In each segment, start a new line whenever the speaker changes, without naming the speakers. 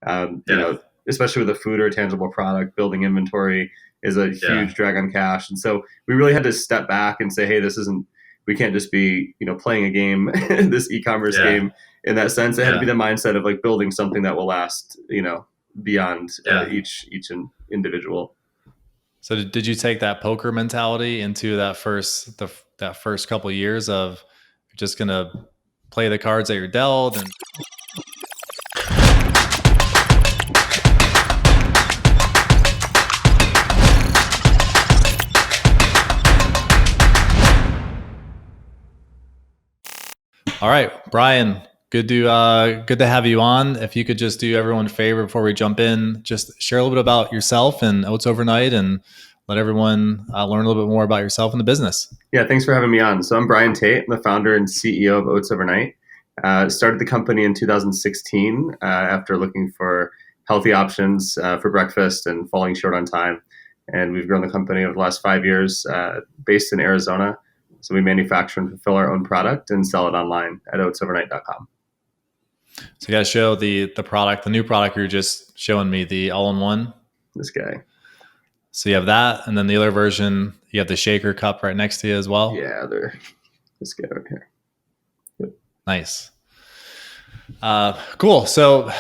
Especially with a food or a tangible product, building inventory is a huge drag on cash. And so we really had to step back and say, hey, we can't just be, playing a game, this e-commerce game in that sense. It had to be the mindset of like building something that will last, beyond each individual.
So did you take that poker mentality into that first couple of years of just going to play the cards that you're dealt? And all right, Brian, good to have you on. If you could just do everyone a favor before we jump in, just share a little bit about yourself and Oats Overnight, and let everyone learn a little bit more about yourself and the business.
Yeah, thanks for having me on. So I'm Brian Tate. I'm the founder and CEO of Oats Overnight. Started the company in 2016 after looking for healthy options for breakfast and falling short on time. And we've grown the company over the last 5 years, based in Arizona. So we manufacture and fulfill our own product and sell it online at oatsovernight.com.
So you guys show the product, the new product you're just showing me, the all-in-one.
This guy.
So you have that, and then the other version, you have the shaker cup right next to you as well.
Yeah, this guy right here. Yep.
Nice. Cool. So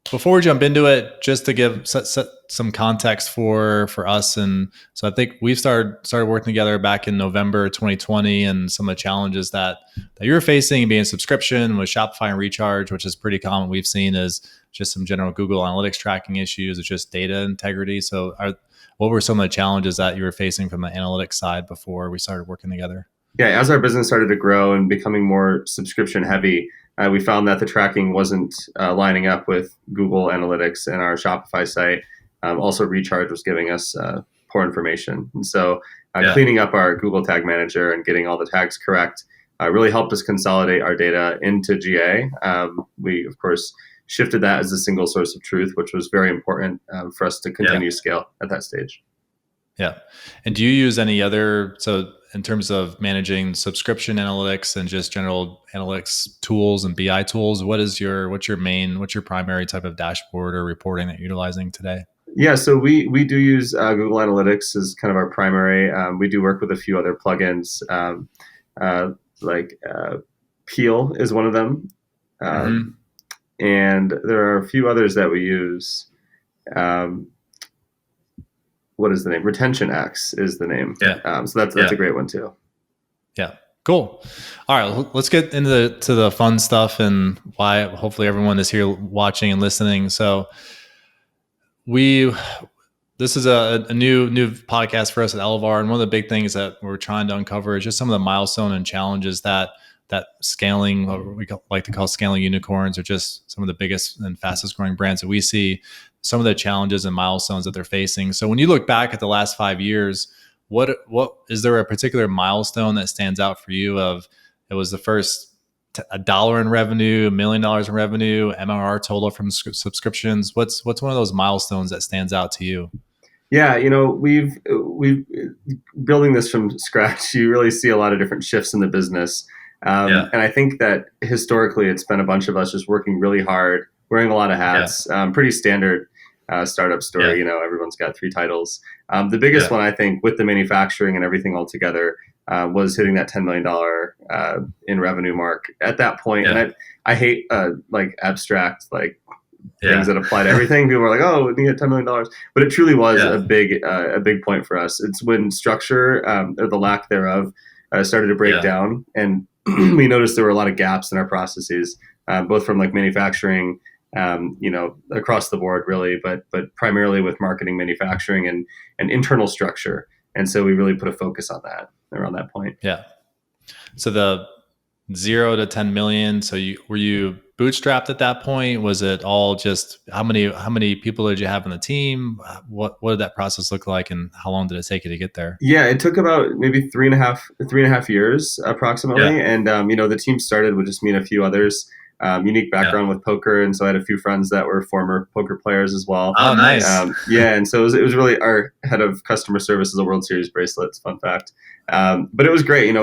before we jump into it, just to give set some context for us, and so I think we've started working together back in November 2020, and some of the challenges that you were facing being subscription with Shopify and Recharge, which is pretty common. We've seen is just some general Google Analytics tracking issues. It's just data integrity. So what were some of the challenges that you were facing from the analytics side before we started working together?
Yeah, as our business started to grow and becoming more subscription heavy, we found that the tracking wasn't lining up with Google Analytics and our Shopify site. Also, Recharge was giving us poor information. And so cleaning up our Google Tag Manager and getting all the tags correct really helped us consolidate our data into GA. We, of course, shifted that as a single source of truth, which was very important for us to continue scale at that stage.
Yeah. And do you use any other, so in terms of managing subscription analytics and just general analytics tools and BI tools, what's your primary type of dashboard or reporting that you're utilizing today?
Yeah, so we do use Google Analytics as kind of our primary. We do work with a few other plugins, like Peel is one of them. And there are a few others that we use. What is the name? Retention X is the name.
Yeah.
So that's a great one too.
Yeah. Cool. All right. Let's get into the fun stuff and why hopefully everyone is here watching and listening. So this is a new podcast for us at Elevar. And one of the big things that we're trying to uncover is just some of the milestone and challenges that scaling, what we like to call scaling unicorns, are just some of the biggest and fastest growing brands that we see, some of the challenges and milestones that they're facing. So when you look back at the last 5 years, what is there a particular milestone that stands out for you of it was the first $1 in revenue, $1 million in revenue, MRR total from subscriptions? What's one of those milestones that stands out to you?
Yeah, we've building this from scratch. You really see a lot of different shifts in the business. And I think that historically it's been a bunch of us just working really hard, wearing a lot of hats, pretty standard startup story. Everyone's got 3 titles. The biggest one, I think, with the manufacturing and everything all together, was hitting that $10 million in revenue mark at that point. And I hate like abstract things that apply to everything. People are like, oh, we need $10 million. But it truly was a big point for us. It's when structure or the lack thereof started to break down, and we noticed there were a lot of gaps in our processes, both from like manufacturing, across the board really, but primarily with marketing, manufacturing, and internal structure. And so we really put a focus on that around that point.
Yeah. So the 0 to 10 million. So were you bootstrapped at that point? Was it all just how many people did you have in the team? What did that process look like, and how long did it take you to get there?
Yeah, it took about maybe three and a half years approximately. Yeah. And the team started with just me and a few others. Unique background with poker, and so I had a few friends that were former poker players as well.
Oh, nice.
And so it was really our head of customer service is a World Series bracelets. Fun fact. But it was great.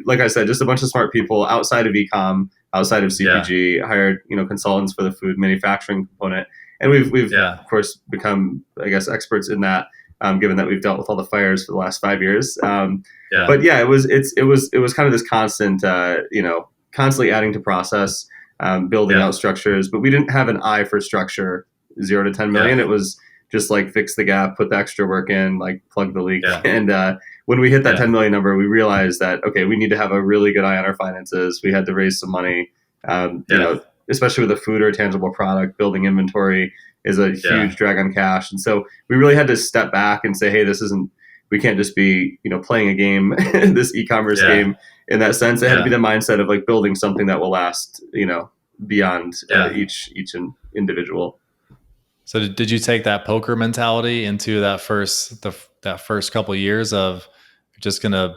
Like I said, just a bunch of smart people outside of e-com, outside of CPG, hired consultants for the food manufacturing component, and we've
Yeah.
of course become, I guess, experts in that, given that we've dealt with all the fires for the last 5 years.
Yeah.
But yeah, it was kind of this constant, constantly adding to process, building
Yeah.
out structures, but we didn't have an eye for structure. 0 to 10 million,
Yeah.
it was just like fix the gap, put the extra work in, like plug the leak.
Yeah.
And when we hit that
Yeah.
10 million number, we realized that okay, we need to have a really good eye on our finances. We had to raise some money.
Yeah.
Especially with a food or a tangible product, building inventory is a
Yeah.
huge drag on cash. And so we really had to step back and say, hey, this isn't. We can't just be playing a game, this e-commerce
Yeah.
game. In that sense, it had to be
Yeah.
the mindset of like building something that will last, beyond
Yeah.
each individual.
So did you take that poker mentality into that first couple of years of you're just gonna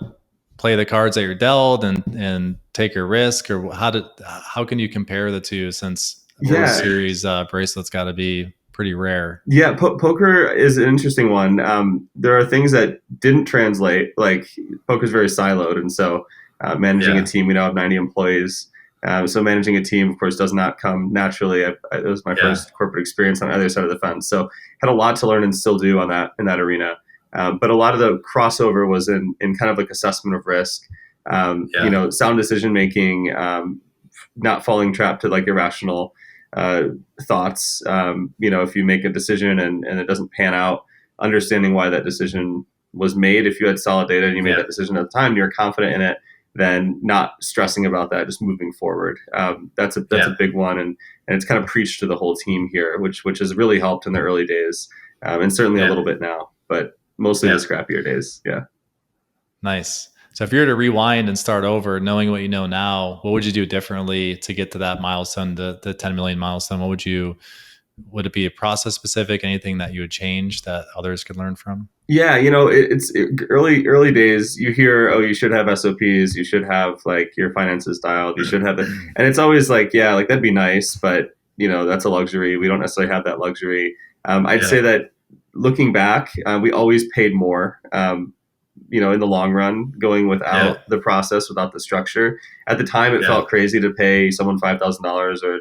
play the cards that you're dealt and take your risk, or how can you compare the two, since World
Yeah,
Series bracelets got to be pretty rare?
yeah. Poker is an interesting one. There are things that didn't translate. Like poker is very siloed, and so managing a
Yeah.
team, we now have 90 employees. So managing a team, of course, does not come naturally. It was my
Yeah.
first corporate experience on either side of the fence, so had a lot to learn and still do on that in that arena. But a lot of the crossover was in kind of like assessment of risk,
Yeah.
sound decision making, not falling trapped to like irrational uh, thoughts. If you make a decision and it doesn't pan out, understanding why that decision was made. If you had solid data and you made
Yeah.
that decision at the time, and you're confident in it, then not stressing about that, just moving forward. That's a
Yeah.
big one, and it's kind of preached to the whole team here, which has really helped in the early days, and certainly a
Yeah.
little bit now, but mostly the
Yeah.
scrappier days. Yeah.
Nice. So if you were to rewind and start over, knowing what you know now, what would you do differently to get to that milestone, the 10 million milestone? Would it be a process specific, anything that you would change that others could learn from?
Yeah, early days. You hear, oh, you should have SOPs, you should have like your finances dialed, you should have it, and it's always like, yeah, like that'd be nice, but that's a luxury. We don't necessarily have that luxury. I'd say
Yeah.
that looking back, we always paid more. In the long run, going
Yeah.
without the process, without the structure. At the time, it
Yeah.
felt crazy to pay someone $5,000 or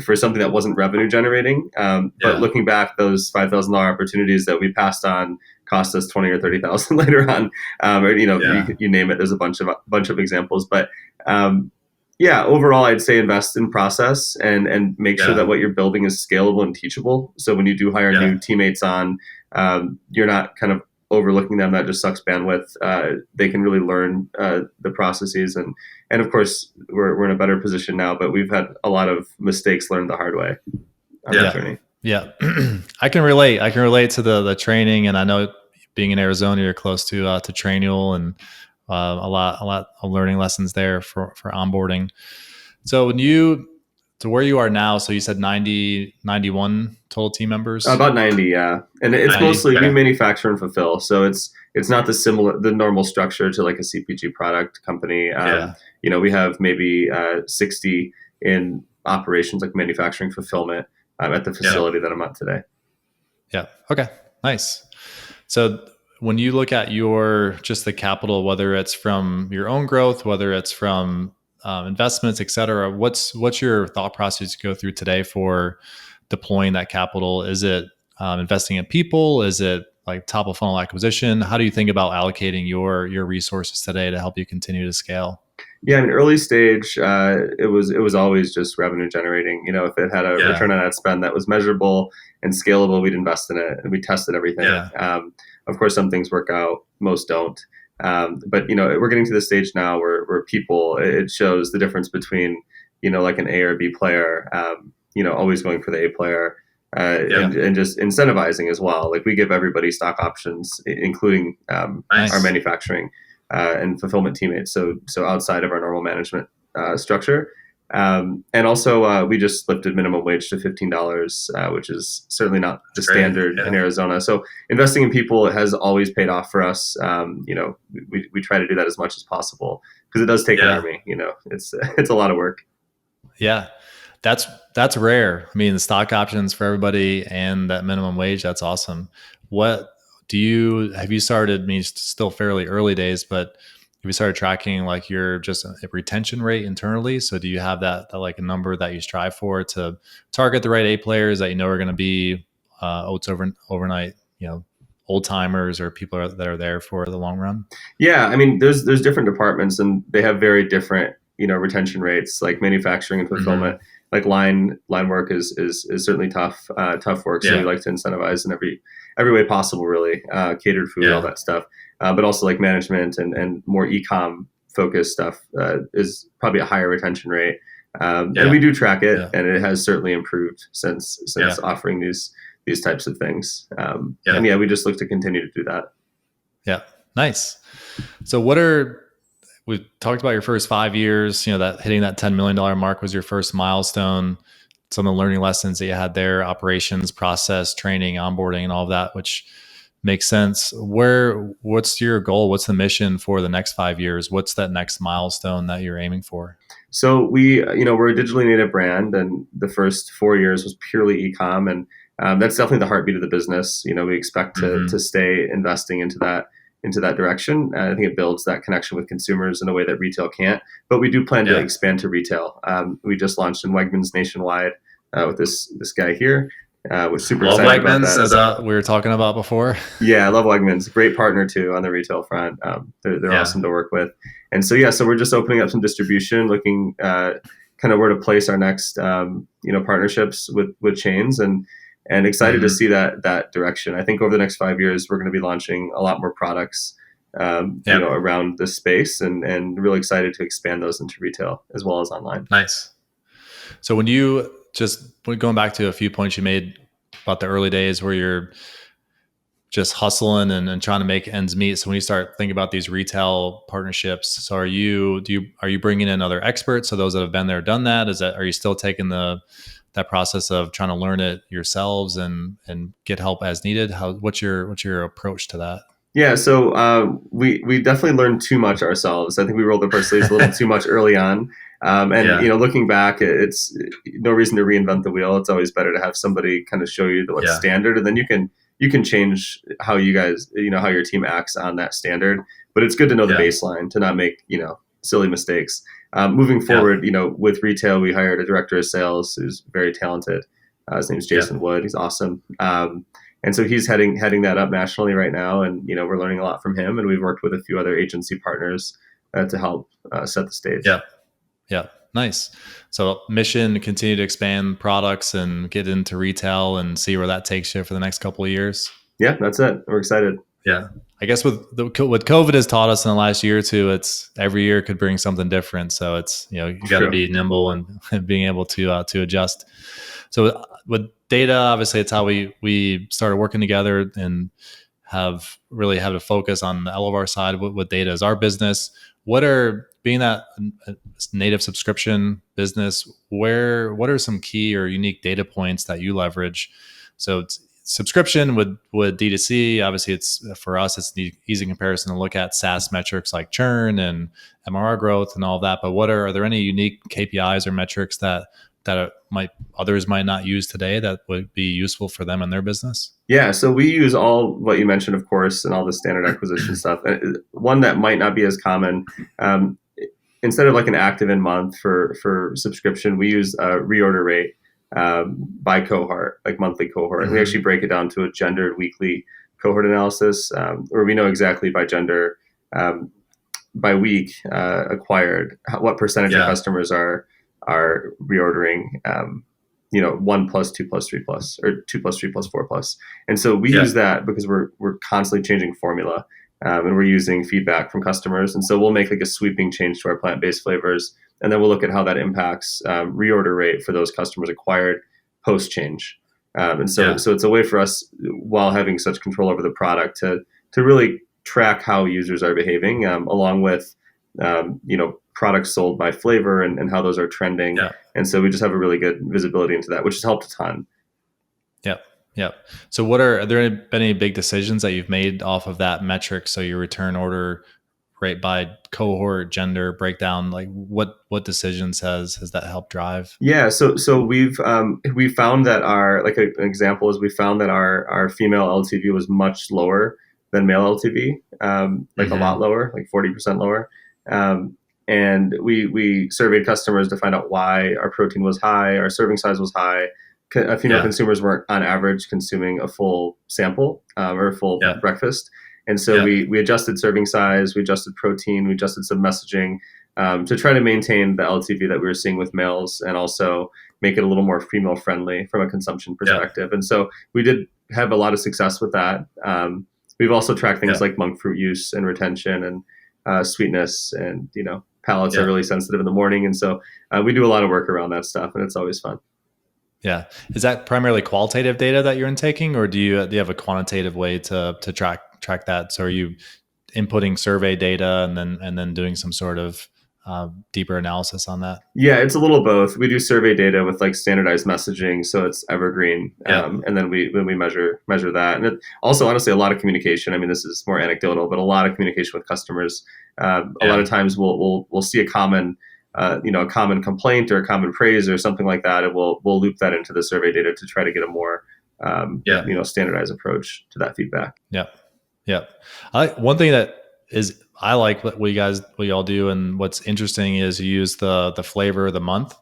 for something that wasn't revenue generating. But
Yeah.
looking back, those $5,000 opportunities that we passed on cost us 20 or 30,000 later on, or
Yeah.
you name it. There's a bunch of examples, but yeah, overall, I'd say invest in process and make sure
Yeah.
that what you're building is scalable and teachable. So when you do hire
Yeah.
new teammates on, you're not kind of overlooking them. That just sucks bandwidth. They can really learn the processes, and of course we're in a better position now. But we've had a lot of mistakes learned the hard way on that
Yeah.
journey.
Yeah. I can relate. I can relate to the training, and I know being in Arizona, you're close to Trainual, and a lot of learning lessons there for onboarding. So to where you are now, so you said 91 total team members?
About 90, yeah, and it's
90.
mostly we
Okay.
manufacture and fulfill. So it's not the normal structure to like a CPG product company.
Yeah.
We have maybe 60 in operations, like manufacturing fulfillment, at the
Yeah.
facility that I'm at today.
Yeah. Okay. Nice. So when you look at just the capital, whether it's from your own growth, whether it's from investments, et cetera, what's your thought process to go through today for deploying that capital? Is it investing in people? Is it like top of funnel acquisition? How do you think about allocating your resources today to help you continue to scale?
Yeah, in early stage, it was always just revenue generating. If it had a
Yeah.
return on ad spend that was measurable and scalable, we'd invest in it, and we tested everything.
Yeah.
Of course, some things work out, most don't. But we're getting to the stage now where people, it shows the difference between like an A or B player. Always going for the A player. And just incentivizing as well. Like we give everybody stock options, including
Nice.
our manufacturing and fulfillment teammates. So outside of our normal management structure. And also, we just lifted minimum wage to $15, which is certainly not the standard in Arizona. So investing in people has always paid off for us. We try to do that as much as possible because it does take an army. It's a lot of work.
Yeah. That's rare. I mean, the stock options for everybody and that minimum wage, that's awesome. Have you started, I mean, it's still fairly early days, but you started tracking like your just a retention rate internally? So do you have that like a number that you strive for to target the right A players that you know are going to be Oats overnight, old timers or people that are there for the long run?
Yeah, I mean, there's different departments and they have very different retention rates. Like manufacturing and fulfillment,
Mm-hmm.
like line work is certainly tough work. So we
Yeah.
like to incentivize in every way possible, really. Catered food, all
Yeah.
that stuff. But also like management and more e-com focused stuff is probably a higher retention rate. And
Yeah.
we do track it,
Yeah.
and it has certainly improved since
Yeah.
offering these types of things.
Yeah.
And yeah, we just look to continue to do that.
Yeah. Nice. So we've talked about your first 5 years, that hitting that $10 million mark was your first milestone. Some of the learning lessons that you had there, operations, process, training, onboarding, and all of that, which makes sense. What's your goal? What's the mission for the next 5 years? What's that next milestone that you're aiming for?
So we're a digitally native brand, and the first 4 years was purely e-com, and that's definitely the heartbeat of the business. We expect to
Mm-hmm.
stay investing into that direction. I think it builds that connection with consumers in a way that retail can't. But we do plan to
Yeah.
expand to retail. We just launched in Wegmans nationwide with this guy here. We're super
Love
excited about
Wegmans,
that.
as we were talking about before.
Yeah, I love Wegmans. Great partner too on the retail front. They're
Yeah.
awesome to work with. And so so we're just opening up some distribution, looking kind of where to place our next partnerships with chains, and excited to
Mm-hmm.
see that direction. I think over the next 5 years we're going to be launching a lot more products
Yeah.
around this space, and really excited to expand those into retail as well as online.
Nice. So going back to a few points you made about the early days where you're just hustling and trying to make ends meet. So when you start thinking about these retail partnerships, so are you bringing in other experts? So those that have been there, done that, are you still taking that process of trying to learn it yourselves and get help as needed? What's your approach to that?
Yeah, so we definitely learned too much ourselves. I think we rolled up our sleeves a little too much early on. And
Yeah.
looking back, it's no reason to reinvent the wheel. It's always better to have somebody kind of show you what's
Yeah.
standard, and then you can change how you guys how your team acts on that standard. But it's good to know the
Yeah.
baseline to not make silly mistakes. Moving
Yeah.
forward, with retail, we hired a director of sales who's very talented. His name's
Yeah.
Jason Wood. He's awesome. And so he's heading that up nationally right now, and we're learning a lot from him. And we've worked with a few other agency partners to help set the stage.
Yeah. Yeah. Nice. So mission, continue to expand products and get into retail and see where that takes you for the next couple of years.
Yeah, that's it. We're excited.
Yeah. I guess what COVID has taught us in the last year or two, it's every year could bring something different. So it's, you got to be nimble and being able to adjust. So with data, obviously it's how we started working together and have really had a focus on the Elevar side with data as our business. Being that a native subscription business, what are some key or unique data points that you leverage? So it's subscription with D2C, obviously it's for us, it's the easy comparison to look at SaaS metrics like churn and MRR growth and all that. But are there any unique KPIs or metrics that others might not use today that would be useful for them in their business?
Yeah, so we use all what you mentioned, of course, and all the standard acquisition stuff. One that might not be as common, instead of like an active in month for subscription, we use a reorder rate by cohort, like monthly cohort. And we actually break it down to a gendered weekly cohort analysis, where we know exactly by gender, by week acquired, what percentage of customers are reordering. 1+2+3+, or 2+3+4+. And so we use that because we're constantly changing formula, and we're using feedback from customers. And so we'll make like a sweeping change to our plant-based flavors, and then we'll look at how that impacts reorder rate for those customers acquired post change. So it's a way for us, while having such control over the product, to really track how users are behaving, along with products sold by flavor and how those are trending.
Yeah.
And so we just have a really good visibility into that, which has helped a ton.
Yep. Yep. So are there been any big decisions that you've made off of that metric? So your return order rate by cohort, gender breakdown, like what decisions has that helped drive?
Yeah. So we found that an example is we found that our female LTV was much lower than male LTV. like a lot lower, like 40% lower. And we surveyed customers to find out why our protein was high, our serving size was high. Consumers weren't on average consuming a full sample or a full breakfast. And so we adjusted serving size, we adjusted protein, we adjusted some messaging to try to maintain the LTV that we were seeing with males and also make it a little more female friendly from a consumption perspective. And so we did have a lot of success with that. We've also tracked things like monk fruit use and retention and sweetness, and palates are really sensitive in the morning. And so we do a lot of work around that stuff, and it's always fun.
Yeah. Is that primarily qualitative data that you're intaking, or do you have a quantitative way to track that? So are you inputting survey data and then doing some sort of deeper analysis on that?
Yeah, it's a little both. We do survey data with like standardized messaging, so it's evergreen, and then we measure that, and also honestly a lot of communication. I mean, this is more anecdotal, but a lot of communication with customers. A lot of times we'll see a common a common complaint or a common praise or something like that, and we'll loop that into the survey data to try to get a more standardized approach to that feedback.
Yeah. One thing that is I like what y'all do, and what's interesting is you use the flavor of the month.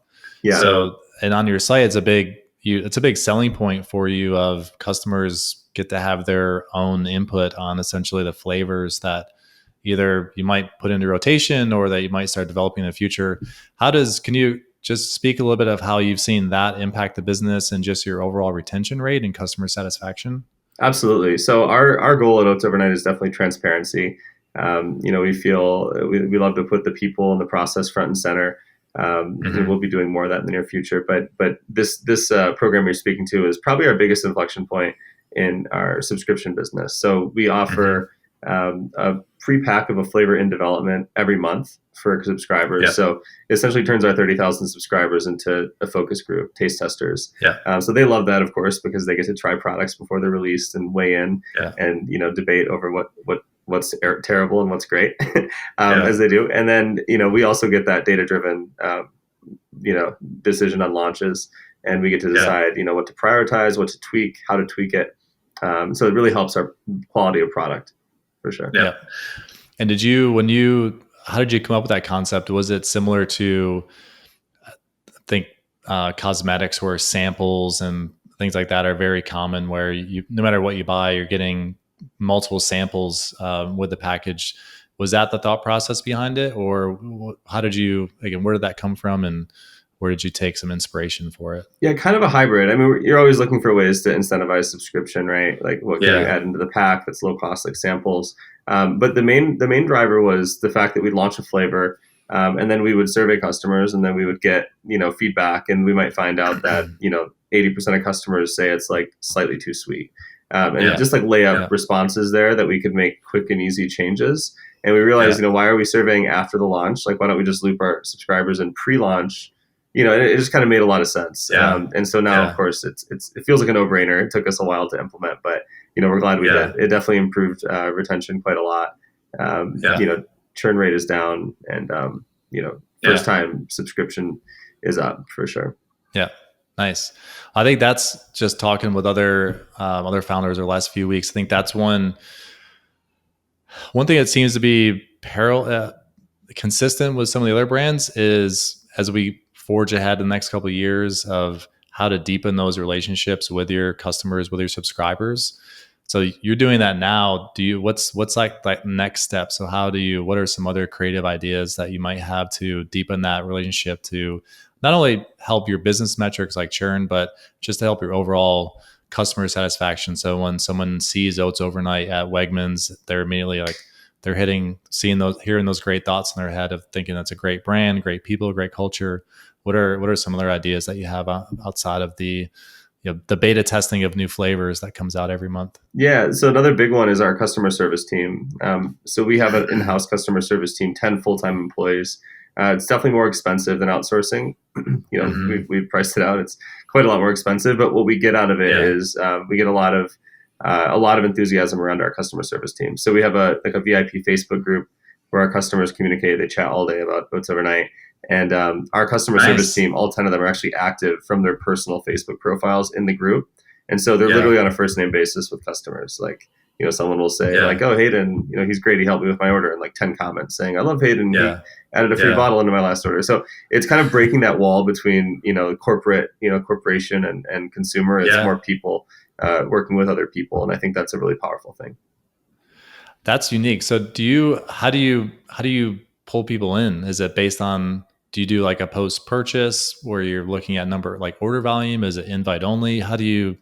Yeah.
So, and on your site, it's a big selling point for you of customers get to have their own input on essentially the flavors that either you might put into rotation or that you might start developing in the future. Can you just speak a little bit of how you've seen that impact the business and just your overall retention rate and customer satisfaction?
Absolutely. So our goal at Oats Overnight is definitely transparency. We feel we love to put the people and the process front and center. We'll be doing more of that in the near future. But this program you're speaking to is probably our biggest inflection point in our subscription business. So we offer a free pack of a flavor in development every month for subscribers. Yeah. So it essentially turns our 30,000 subscribers into a focus group, taste testers. Yeah. So they love that, of course, because they get to try products before they're released and weigh in and debate over what's terrible and what's great as they do. And then we also get that data driven decision on launches, and we get to decide what to prioritize, what to tweak, how to tweak it. So it really helps our quality of product. For sure.
Yeah. And how did you come up with that concept? Was it similar to, I think, cosmetics, where samples and things like that are very common, where no matter what you buy, you're getting multiple samples with the package? Was that the thought process behind it, or where did that come from, and where did you take some inspiration for it?
Yeah, kind of a hybrid. I mean, you're always looking for ways to incentivize subscription, right? Like what can you add into the pack that's low cost, like samples. But the main driver was the fact that we'd launch a flavor, and then we would survey customers, and then we would get feedback, and we might find out that 80% of customers say it's like slightly too sweet, and just like lay out responses there that we could make quick and easy changes. And we realized, why are we surveying after the launch? Like, why don't we just loop our subscribers in pre-launch? It just kind of made a lot of sense. And so now, of course, it feels like a no-brainer. It took us a while to implement, but we're glad we did. It definitely improved retention quite a lot. Churn rate is down, and first time subscription is up for sure.
Yeah, nice. I think that's just talking with other founders over the last few weeks. I think that's one thing that seems to be consistent with some of the other brands is, as we forge ahead in the next couple of years, of how to deepen those relationships with your customers, with your subscribers. So you're doing that now. What's like that next step? So what are some other creative ideas that you might have to deepen that relationship, to not only help your business metrics like churn, but just to help your overall customer satisfaction? So when someone sees Oats Overnight at Wegmans, they're immediately like, they're hearing those great thoughts in their head of thinking that's a great brand, great people, great culture. What are some other ideas that you have outside of the beta testing of new flavors that comes out every month?
Yeah. So another big one is our customer service team. So we have an in-house customer service team, 10 full-time employees. It's definitely more expensive than outsourcing. We've priced it out. It's quite a lot more expensive, but what we get out of it is we get a lot of enthusiasm around our customer service team. So we have a VIP Facebook group where our customers communicate. They chat all day about Oats Overnight. And our customer service team, all 10 of them, are actually active from their personal Facebook profiles in the group. And so they're literally on a first name basis with customers. Like, someone will say like,
Yeah.
"Oh, Hayden, he's great. He helped me with my order," and like 10 comments saying, "I love Hayden. He
Yeah.
added a free
Yeah.
bottle into my last order." So it's kind of breaking that wall between corporation and consumer. It's
Yeah.
more people working with other people, and I think that's a really powerful thing.
That's unique. So how do you pull people in? Is it based on, do you do like a post purchase where you're looking at number, like order volume? Is it invite only? How do you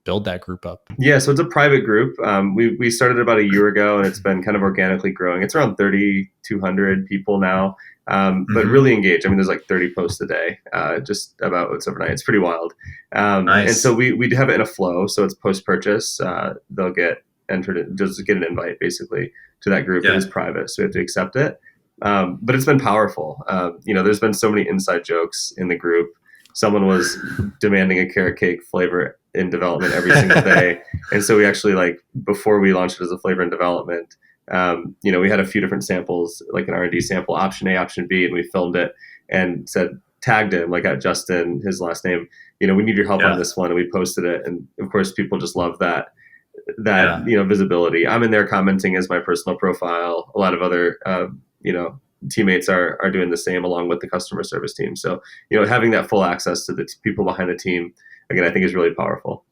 build that group up?
Yeah, so it's a private group. We started about a year ago, and it's been kind of organically growing. It's around 3,200 people now, but
Hmm.
really engaged. I mean, there's like 30 posts a day, just about what's overnight. It's pretty wild. And so
Nice.
we have it in a flow. So it's post purchase. They'll get entered, just get an invite basically to that group. It is
Yeah.
private, so we have to accept it. But it's been powerful. There's been so many inside jokes in the group. Someone was demanding a carrot cake flavor in development every single day. And so we actually, like, before we launched it as a flavor in development, we had a few different samples, like an R&D sample, option A, option B, and we filmed it and tagged him, like at Justin, his last name, we need your help on
Yeah.
this one. And we posted it. And of course, people just love that,
Yeah.
visibility. I'm in there commenting as my personal profile. A lot of other, teammates are doing the same along with the customer service team. So, having that full access to the people behind the team, again, I think is really powerful.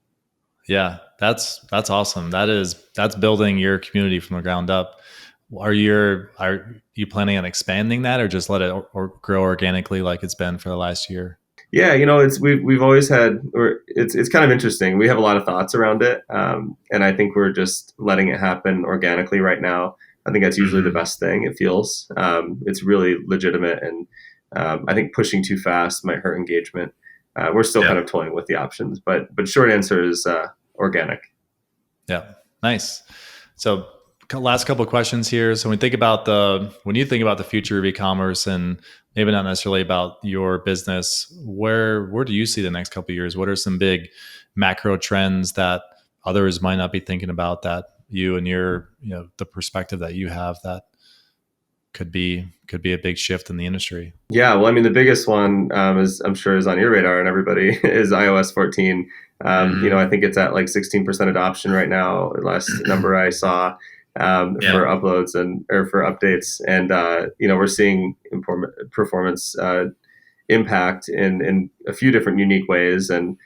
Yeah, that's awesome. That's building your community from the ground up. Are you planning on expanding that, or just let it or grow organically like it's been for the last year?
Yeah, we've always had, or it's kind of interesting. We have a lot of thoughts around it, and I think we're just letting it happen organically right now. I think that's usually the
Hmm.
best thing. It feels it's really legitimate, and I think pushing too fast might hurt engagement. We're still kind
Yeah.
of toying with the options, but short answer is organic.
Yeah, nice. So, last couple of questions here. So, when you think about the future of e-commerce, and maybe not necessarily about your business, where do you see the next couple of years? What are some big macro trends that others might not be thinking about, that you and the perspective that you have, that could be a big shift in the industry?
Yeah, well, I mean, the biggest one is, I'm sure, is on your radar and everybody is iOS 14.
Hmm.
I think it's at like 16% adoption right now. The last number I saw for
Yeah.
uploads or for updates, and we're seeing performance impact in a few different unique ways, and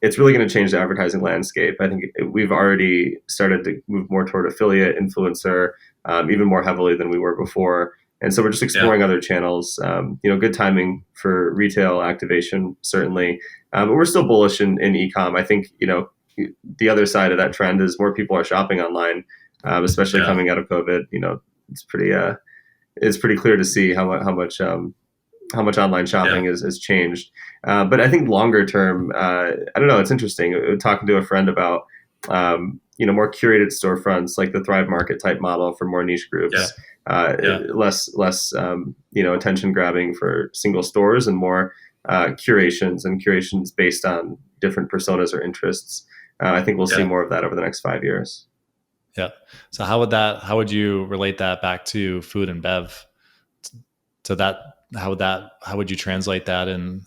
it's really going to change the advertising landscape. I think we've already started to move more toward affiliate, influencer, even more heavily than we were before. And so we're just
Yeah.
exploring other channels. Good timing for retail activation, certainly. But we're still bullish in e-com. I think, the other side of that trend is more people are shopping online, especially
Yeah.
coming out of COVID. It's pretty clear to see how much online shopping
Yeah.
has changed. But I think longer term, I don't know. It's interesting. Talking to a friend about more curated storefronts, like the Thrive Market type model for more niche
Yeah.
groups,
Yeah.
less attention grabbing for single stores, and more curations based on different personas or interests. I think we'll see
Yeah.
more of that over the next 5 years.
Yeah. So how would you relate that back to food and bev? So how would you translate that in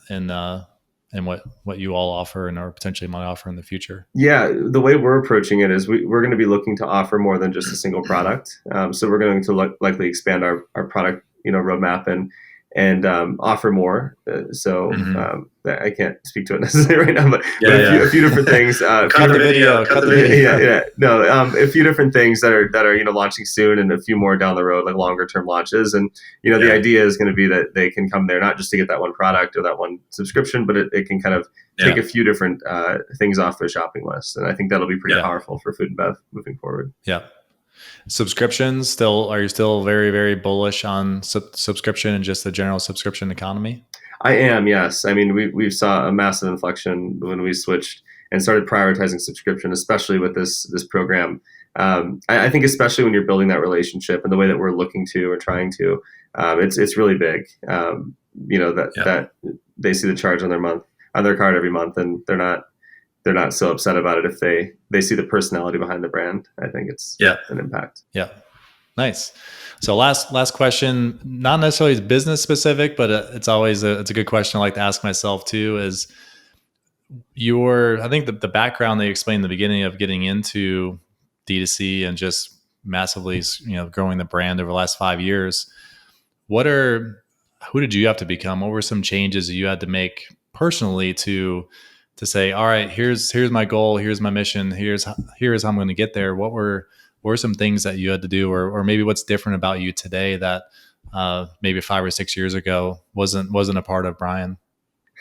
what you all offer and or potentially might offer in the future?
Yeah, the way we're approaching it is we're going to be looking to offer more than just a single product. So we're going to likely expand our product roadmap and offer more. So
Hmm.
I can't speak to it necessarily right now, but
Yeah.
a few
Yeah.
different things.
Cut the video. Cut the
Yeah,
video.
yeah, no, a few different things that are launching soon, and a few more down the road, like longer term launches. And the
Yeah.
idea is going to be that they can come there not just to get that one product or that one subscription, but it can kind of take
Yeah.
a few different things off their shopping list, and I think that'll be pretty
Yeah.
powerful for food and bev moving forward.
Yeah. Subscriptions, are you still very, very bullish on subscription and just the general subscription economy?
I am, yes. I mean, we saw a massive inflection when we switched and started prioritizing subscription, especially with this program. I think especially when you're building that relationship and the way that we're looking to or trying to, it's really big. That
Yeah.
that they see the charge on their card every month, and they're not so upset about it if they see the personality behind the brand. I think it's
Yeah.
an impact.
Yeah. Nice. So last question, not necessarily business specific, but it's a good question I like to ask myself too. Is I think the background that you explained in the beginning of getting into D2C and just massively, growing the brand over the last 5 years. Who did you have to become? What were some changes that you had to make personally to say, all right, here's my goal, here's my mission, here's how I'm going to get there? What were some things that you had to do, or maybe what's different about you today that maybe 5 or 6 years ago wasn't a part of Brian?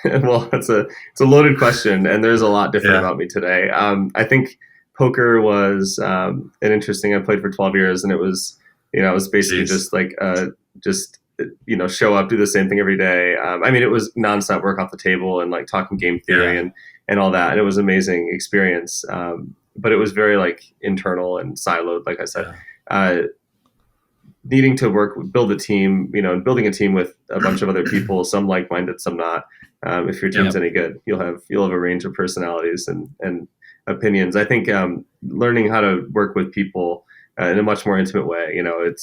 Well, it's a loaded question, and there's a lot different about me today. I think poker was an interesting. I played for 12 years, and it was basically just like show up, do the same thing every day. It was nonstop work off the table and like talking game theory and all that, and it was an amazing experience. But it was very like internal and siloed, like I said. Needing to build a team, and building a team with a bunch of other people, some like-minded, some not. If your team's any good, you'll have a range of personalities and opinions. I think learning how to work with people in a much more intimate way,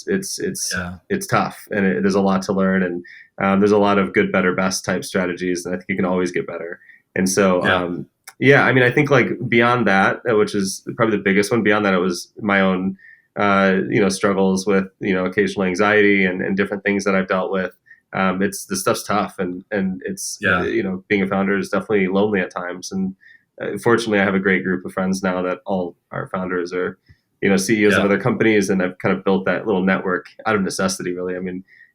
it's tough, and there's a lot to learn, and there's a lot of good, better, best type strategies, and I think you can always get better. And so, I think like beyond that, which is probably the biggest one. Beyond that, it was my own struggles with occasional anxiety and different things that I've dealt with. It's the stuff's tough, and it's being a founder is definitely lonely at times. And fortunately, I have a great group of friends now that all our founders are CEOs of other companies, and I've kind of built that little network out of necessity. Really,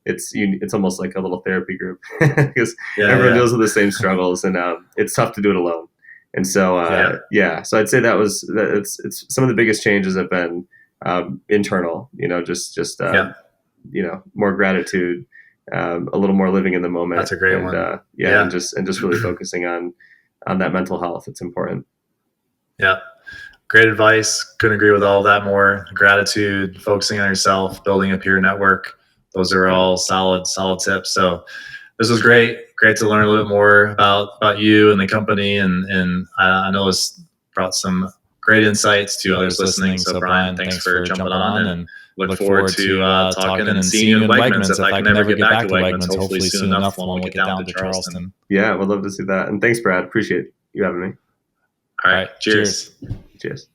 it's almost like a little therapy group because everyone deals with the same struggles, and it's tough to do it alone. And so so I'd say it's some of the biggest changes have been internal, just more gratitude, a little more living in the moment.
That's a great one.
And just really focusing on that mental health. It's important.
Yeah. Great advice. Couldn't agree with all of that more. Gratitude, focusing on yourself, building a peer network. Those are all solid tips. So this was great. Great to learn a little bit more about you and the company. And I know this brought some great insights to others listening. So Brian, thanks for jumping on, and look forward to talking and seeing you in Wegmans. If I can ever get back to Wegmans, hopefully soon enough when we get down to Charleston.
Yeah, we'd love to see that. And thanks, Brad. Appreciate you having me.
All right. Cheers.
Cheers.